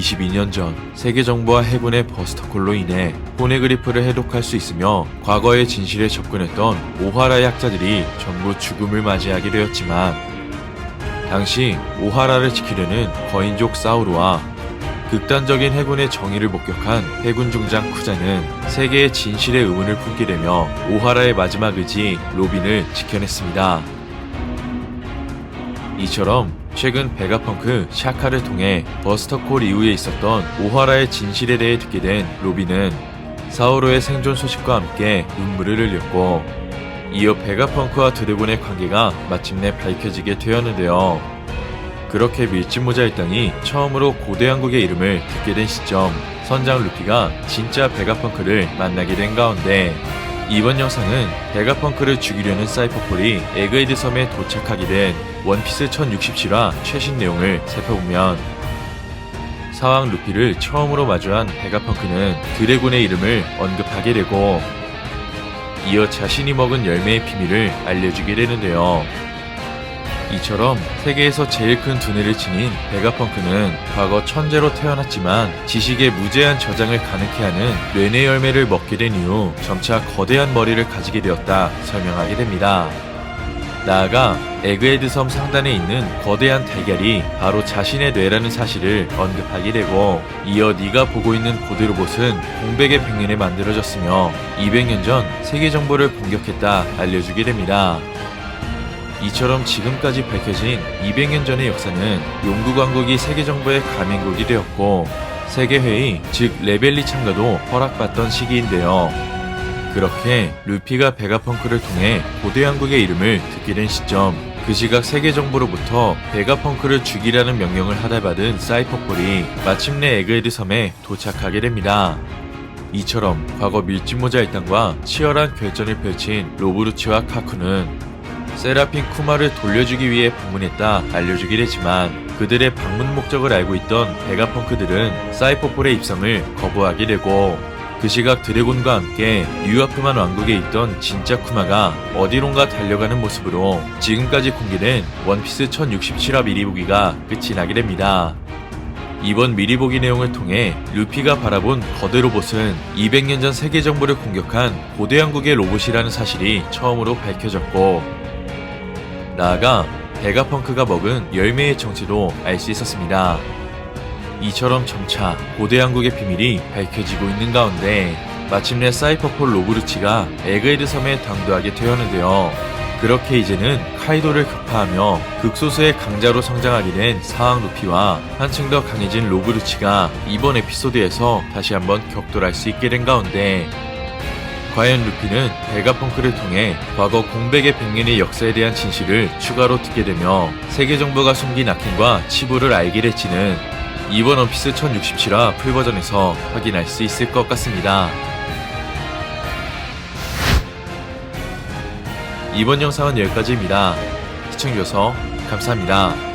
22년 전 세계정부와 해군의 버스터콜로 인해 포네그리프를 해독할 수 있으며 과거의 진실에 접근했던 오하라의 학자들이 전부 죽음을 맞이하게 되었지만, 당시 오하라를 지키려는 거인족 사우루와 극단적인 해군의 정의를 목격한 해군 중장 쿠자는 세계의 진실의 의문을 품게 되며 오하라의 마지막 의지 로빈을 지켜냈습니다. 이처럼 최근 베가펑크 샤카를 통해 버스터콜 이후에 있었던 오하라의 진실에 대해 듣게 된 로빈은 사우루의 생존 소식과 함께 눈물을 흘렸고, 이어 베가펑크와 드래곤의 관계가 마침내 밝혀지게 되었는데요. 그렇게 밀짚모자의 땅이 처음으로 고대 왕국의 이름을 듣게 된 시점, 선장 루피가 진짜 베가펑크를 만나게 된 가운데, 이번 영상은 베가펑크를 죽이려는 사이퍼폴이 에그헤드 섬에 도착하게 된 원피스 1067화 최신 내용을 살펴보면, 사왕 루피를 처음으로 마주한 베가펑크는 드래곤의 이름을 언급하게 되고, 이어 자신이 먹은 열매의 비밀을 알려주게 되는데요. 이처럼 세계에서 제일 큰 두뇌를 지닌 베가펑크는 과거 천재로 태어났지만 지식의 무제한 저장을 가능케 하는 뇌내 열매를 먹게 된 이후 점차 거대한 머리를 가지게 되었다 설명하게 됩니다. 나아가 에그헤드 섬 상단에 있는 거대한 달걀이 바로 자신의 뇌라는 사실을 언급하게 되고, 이어 네가 보고 있는 고대 로봇은 공백의 100년에 만들어졌으며 200년 전 세계 정보를 공격했다 알려주게 됩니다. 이처럼 지금까지 밝혀진 200년 전의 역사는 용국 왕국이 세계정부의 가맹국이 되었고, 세계회의 즉 레벨리 참가도 허락받던 시기인데요. 그렇게 루피가 베가펑크를 통해 고대 왕국의 이름을 듣게 된 시점, 그 시각 세계정부로부터 베가펑크를 죽이라는 명령을 하달받은 사이퍼폴이 마침내 에그헤드 섬에 도착하게 됩니다. 이처럼 과거 밀짚모자 일당과 치열한 결전을 펼친 로브루치와 카쿠는 세라핀 쿠마를 돌려주기 위해 방문했다 알려주게 되지만, 그들의 방문 목적을 알고 있던 베가펑크들은 사이퍼폴의 입성을 거부하게 되고, 그 시각 드래곤과 함께 유아프만 왕국에 있던 진짜 쿠마가 어디론가 달려가는 모습으로 지금까지 공개된 원피스 1067화 미리보기가 끝이 나게 됩니다. 이번 미리보기 내용을 통해 루피가 바라본 거대 로봇은 200년 전 세계 정부를 공격한 고대 왕국의 로봇이라는 사실이 처음으로 밝혀졌고, 나아가 베가펑크가 먹은 열매의 정체도 알 수 있었습니다. 이처럼 점차 고대 왕국의 비밀이 밝혀지고 있는 가운데 마침내 사이퍼폴 로브루치가 에그헤드 섬에 당도하게 되었는데요. 그렇게 이제는 카이도를 극파하며 극소수의 강자로 성장하게 된 사왕 루피와 한층 더 강해진 로브루치가 이번 에피소드에서 다시 한번 격돌할 수 있게 된 가운데, 과연 루피는 베가펑크를 통해 과거 공백의 100년의 역사에 대한 진실을 추가로 듣게 되며 세계정부가 숨긴 악행과 치부를 알게 될지는 이번 원피스 1067화 풀버전에서 확인할 수 있을 것 같습니다. 이번 영상은 여기까지입니다. 시청해주셔서 감사합니다.